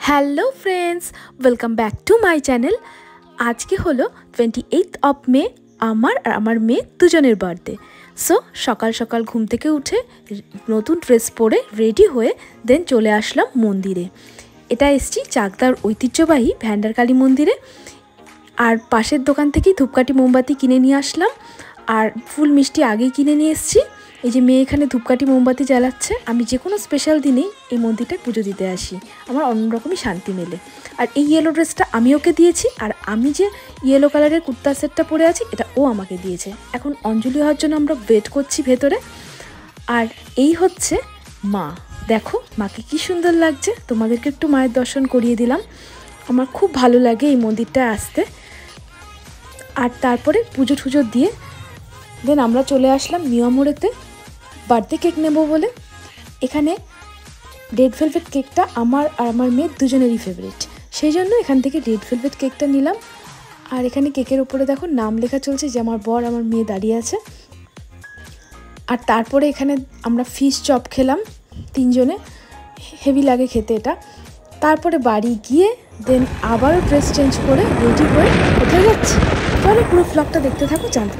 Hello friends, welcome back to my channel. আজকে হলো 28 মে, আমার আর আমার মেয়ে দুজনের বার্থডে। সো সকাল সকাল ঘুম থেকে উঠে নতুন ড্রেস পরে রেডি হয়ে দেন চলে আসলাম মন্দিরে। এটা এসছি চাকদার ঐতিহ্যবাহী ভ্যান্ডারকালী মন্দিরে। আর পাশের দোকান থেকেই ধূপকাঠি মোমবাতি কিনে নিয়ে আসলাম, আর ফুল মিষ্টি আগেই কিনে নিয়ে এসেছি। এই যে মেয়ে এখানে ধূপকাঠি মোমবাতি জ্বালাচ্ছে। আমি যে কোনো স্পেশাল দিনেই এই মন্দিরটায় পুজো দিতে আসি, আমার অন্যরকমই শান্তি মেলে। আর এই ইয়েলো ড্রেসটা আমি ওকে দিয়েছি, আর আমি যে ইয়েলো কালারের কুর্তা সেটটা পরে আছি এটা ও আমাকে দিয়েছে। এখন অঞ্জলি হওয়ার জন্য আমরা ওয়েট করছি ভেতরে। আর এই হচ্ছে মা, দেখো মাকে কি সুন্দর লাগছে। তোমাদেরকে একটু মায়ের দর্শন করিয়ে দিলাম। আমার খুব ভালো লাগে এই মন্দিরটায় আসতে। আর তারপরে পুজো টুজো দিয়ে দেন আমরা চলে আসলাম মিয়ামোড়েতে বার্থডে কেক নেব বলে। এখানে রেড ভেলভেট কেকটা আমার আর আমার মেয়ের দুজনেরই ফেভারিট, সেই জন্য এখান থেকে রেড ভেলভেট কেকটা নিলাম। আর এখানে কেকের উপরে দেখো নাম লেখা চলছে, যে আমার বর আমার মেয়ে দাঁড়িয়ে আছে। আর তারপরে এখানে আমরা ফিশ চপ খেলাম তিনজনে, হেভি লাগে খেতে এটা। তারপরে বাড়ি গিয়ে দেন আবারও ড্রেস চেঞ্জ করে রেডি হয়ে কোথায় যাচ্ছি, তাহলে পুরো ব্লগটা দেখতে থাকো। জানো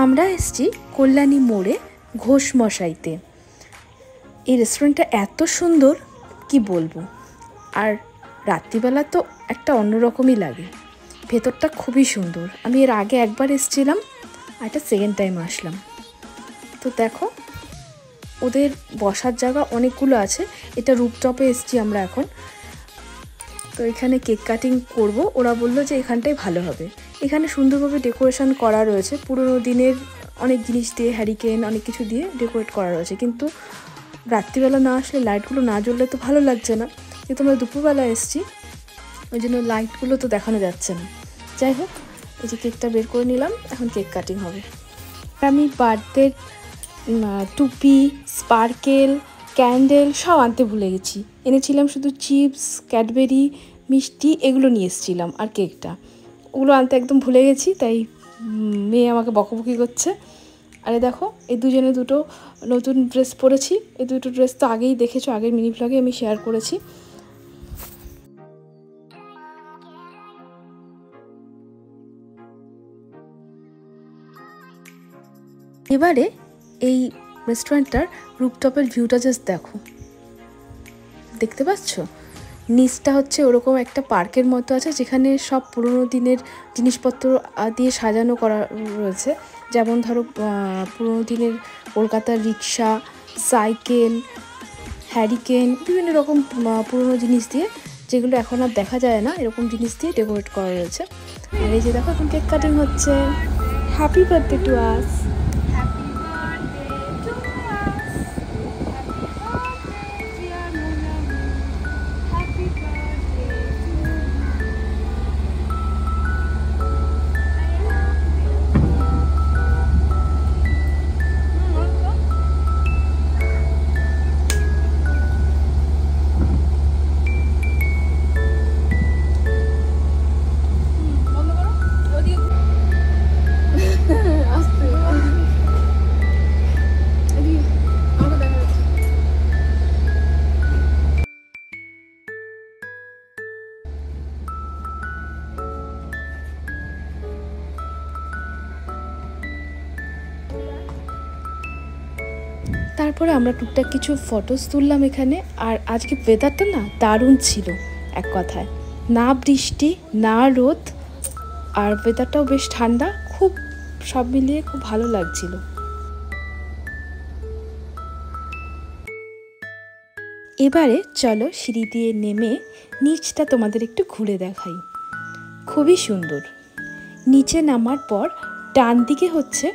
আমরা এসেছি কল্যাণী মোড়ে ঘোষ মশাইতে। এই রেস্টুরেন্টটা এত সুন্দর কি বলবো, আর রাত্রিবেলা তো একটা অন্যরকমই লাগে। ভেতরটা খুবই সুন্দর। আমি এর আগে একবার এসেছিলাম, আর এটা সেকেন্ড টাইম আসলাম। তো দেখো ওদের বসার জায়গা অনেকগুলো আছে। এটা রুপটপে এসেছি আমরা এখন। তো এখানে কেক কাটিং করব, ওরা বললো যে এখানটাই ভালো হবে। এখানে সুন্দরভাবে ডেকোরেশন করা রয়েছে, পুরোনো দিনের অনেক জিনিস দিয়ে, হ্যারিকেন অনেক কিছু দিয়ে ডেকোরেট করা রয়েছে। কিন্তু রাত্রিবেলা না আসলে, লাইটগুলো না জ্বললে তো ভালো লাগছে না। কিন্তু আমরা দুপুরবেলা এসেছি, ওই জন্য লাইটগুলো তো দেখানো যাচ্ছে না। যাই হোক, এই যে কেকটা বের করে নিলাম, এখন কেক কাটিং হবে। আমি বার্থডে টুপি, স্পার্কেল, ক্যান্ডেল সব আনতে ভুলে গেছি। এনেছিলাম শুধু চিপস, ক্যাডবেরি, মিষ্টি এগুলো নিয়ে এসেছিলাম, আর কেকটা ওগুলো আনতে একদম ভুলে গেছি। তাই মেয়ে আমাকে বকাবকি করছে। আরে দেখো এই দুজনে দুটো নতুন ড্রেস পরেছি। এই দুটো ড্রেস তো আগেই দেখেছো, আগের মিনি ব্লগে আমি শেয়ার করেছি। এবারে এই রেস্টুরেন্টটার রুপটপের ভিউটা জাস্ট দেখো, দেখতে পাচ্ছ? নিচটা হচ্ছে ওরকম একটা পার্কের মতো আছে, যেখানে সব পুরোনো দিনের জিনিসপত্র দিয়ে সাজানো করা রয়েছে। যেমন ধরো পুরোনো দিনের কলকাতার রিক্সা, সাইকেল, হ্যারিকেন, বিভিন্ন রকম পুরোনো জিনিস দিয়ে, যেগুলো এখন আর দেখা যায় না, এরকম জিনিস দিয়ে ডেকোরেট করা রয়েছে। আর এই যে দেখো এখন কেক কাটিং হচ্ছে। Happy birthday to us. তারপরে আমরা টুকটাক কিছু ফটোস তুললাম এখানে। আর আজকে ওয়েদারটা না দারুণ ছিল, এক কথায় না বৃষ্টি না রোদ, আর ওয়েদারটাও বেশ ঠান্ডা, খুব সব মিলিয়ে খুব ভালো লাগছিল। এবারে চলো সিঁড়ি দিয়ে নেমে নিচটা তোমাদের একটু ঘুরে দেখাই। খুবই সুন্দর। নিচে নামার পর ডান দিকে হচ্ছে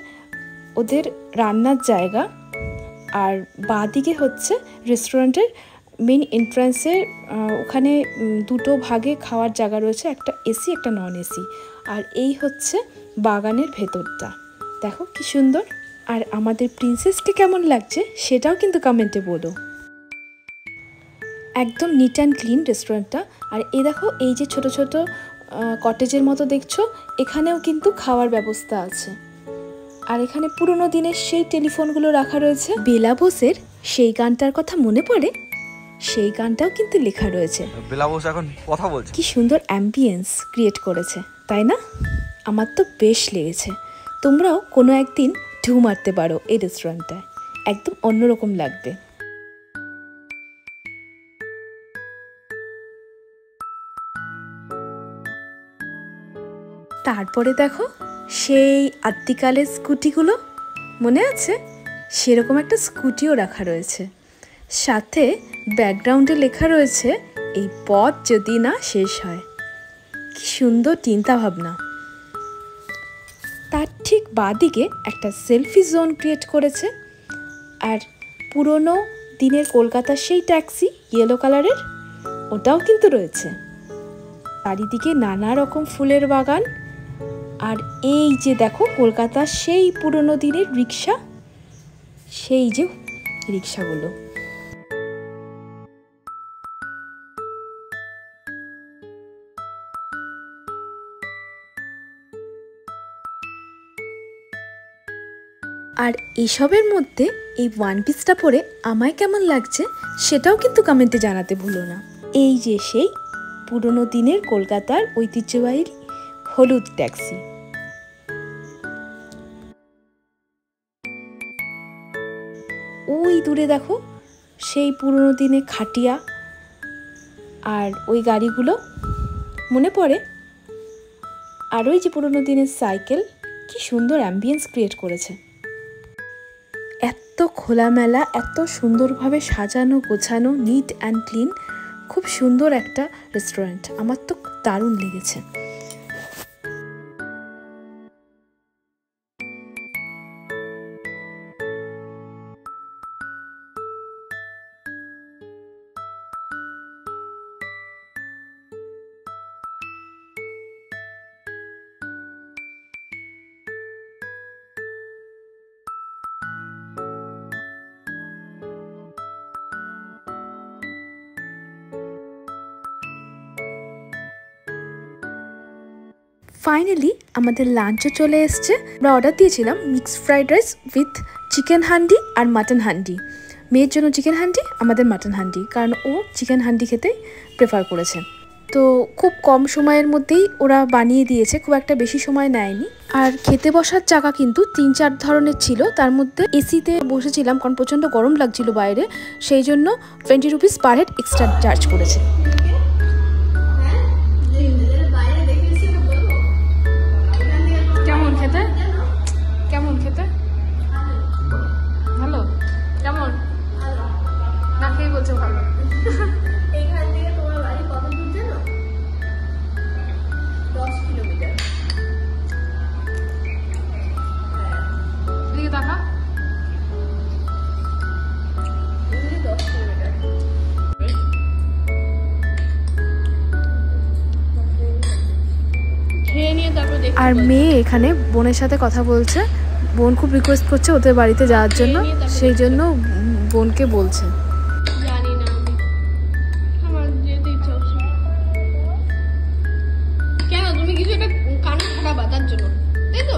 ওদের রান্নার জায়গা, আর বাঁ দিকে হচ্ছে রেস্টুরেন্টের মেন এন্ট্রান্সের ওখানে দুটো ভাগে খাওয়ার জায়গা রয়েছে, একটা এসি একটা নন এসি। আর এই হচ্ছে বাগানের ভেতরটা, দেখো কি সুন্দর। আর আমাদের প্রিন্সেসকে কেমন লাগছে সেটাও কিন্তু কমেন্টে বলো। একদম নিট অ্যান্ড ক্লিন রেস্টুরেন্টটা। আর এই দেখো এই যে ছোট ছোট কটেজের মতো দেখছো, এখানেও কিন্তু খাওয়ার ব্যবস্থা আছে। আর এখানে পুরোনো দিনের সেই টেলিফোনগুলো রাখা রয়েছে। বেলা বোসের সেই গানটার কথা মনে পড়ে, সেই গানটাও কিন্তু লেখা রয়েছে। বেলা বোস এখন কথা বলছে। কি সুন্দর অ্যাম্বিয়েন্স ক্রিয়েট করেছে, তাই না? আমার তো বেশ লেগেছে। তোমরাও কোনো একদিন ঢু মারতে পারো এই রেস্টুরেন্টটায়, একদম অন্যরকম লাগবে। তারপরে দেখো সেই আদ্যিকালের স্কুটিগুলো, মনে আছে? সেরকম একটা স্কুটিও রাখা রয়েছে, সাথে ব্যাকগ্রাউন্ডে লেখা রয়েছে এই পথ যদি না শেষ হয়। কি সুন্দর চিন্তা ভাবনা। তার ঠিক বাঁদিকে একটা সেলফি জোন ক্রিয়েট করেছে, আর পুরনো দিনের কলকাতার সেই ট্যাক্সি ইয়েলো কালারের, ওটাও কিন্তু রয়েছে। চারিদিকে নানা রকম ফুলের বাগান, আর এই যে দেখো কলকাতার সেই পুরনো দিনের রিক্সা, সেই যে রিক্সাগুলো। আর এসবের মধ্যে এই ওয়ান পিসটা পরে আমায় কেমন লাগছে সেটাও কিন্তু কমেন্টে জানাতে ভুলো না। এই যে সেই পুরনো দিনের কলকাতার ঐতিহ্যবাহী হলুদ ট্যাক্সি। ওই দূরে দেখো সেই পুরনো দিনের খাটিয়া, আর ওই গাড়িগুলো মনে পড়ে। আর ওই যে পুরনো দিনের সাইকেল, কি সুন্দর অ্যাম্বিয়েন্স ক্রিয়েট করেছে। এত খোলামেলা, এত সুন্দরভাবে সাজানো গোছানো, নিট অ্যান্ড ক্লিন, খুব সুন্দর একটা রেস্টুরেন্ট। আমার তো দারুণ লেগেছে। ফাইনালি আমাদের লাঞ্চও চলে এসছে। আমরা অর্ডার দিয়েছিলাম mixed fried rice with chicken handi আর মাটন হান্ডি। মেয়ের জন্য চিকেন হান্ডি, আমাদের মাটন হান্ডি, কারণ ও চিকেন হান্ডি খেতে প্রেফার করেছে। তো খুব কম সময়ের মধ্যেই ওরা বানিয়ে দিয়েছে, খুব একটা বেশি সময় নেয়নি। আর খেতে বসার জায়গা কিন্তু 3-4 ধরনের ছিল, তার মধ্যে এসিতে বসেছিলাম কারণ প্রচণ্ড গরম লাগছিল বাইরে, সেই জন্য 20 rupees per head extra charge করেছে। কেমন খেতে? কেমন খেতে? ভালো? কেমন? না খেয়ে বলছে ভালো। এইখান থেকে তোমার বাড়ি কত দূর জানো? 10 কিলোমিটার। এদিকে দেখা। 10 কিলোমিটার। খেয়ে নিয়ে তারপর দেখি। আর মেয়ে এখানে বোনের সাথে কথা বলছে, বোন খুব রিকোয়েস্ট করছে ওদের বাড়িতে যাওয়ার জন্য, সেই জন্য বোনকে বলছে। জানি না, আমার যেতে ইচ্ছা হচ্ছে। কেন তুমি কিছু একটা কানে খারাপ তার জন্য, তাই তো?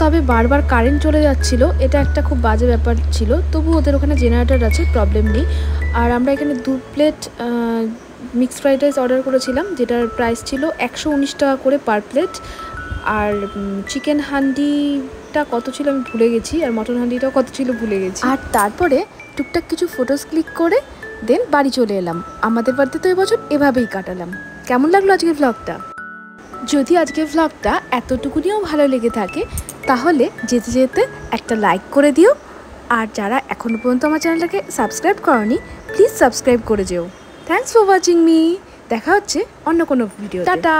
তবে বারবার কারেন্ট চলে যাচ্ছিল, এটা একটা খুব বাজে ব্যাপার ছিল। তবু ওদের ওখানে জেনারেটর আছে, প্রবলেম নেই। আর আমরা এখানে 2 plate mixed fried rice order করেছিলাম, যেটার প্রাইস ছিল 119 টাকা করে পার প্লেট। আর চিকেন হান্ডিটা কত ছিল আমি ভুলে গেছি, আর মটন হান্ডিটাও কত ছিল ভুলে গেছি। আর তারপরে টুকটাক কিছু ফটোস ক্লিক করে দেন বাড়ি চলে এলাম। আমাদের বাড়িতে তো এবছর এভাবেই কাটালাম। কেমন লাগলো আজকের ভ্লগটা? যদি আজকের ভ্লগটা এতটুকুনিও ভালো লেগে থাকে তাহলে যেতে যেতে একটা লাইক করে দিও। আর যারা এখনও পর্যন্ত আমার চ্যানেলটাকে সাবস্ক্রাইব করনি, প্লিজ সাবস্ক্রাইব করে যেও। Thanks for watching me. দেখা হচ্ছে অন্য কোনো ভিডিও। টাটা।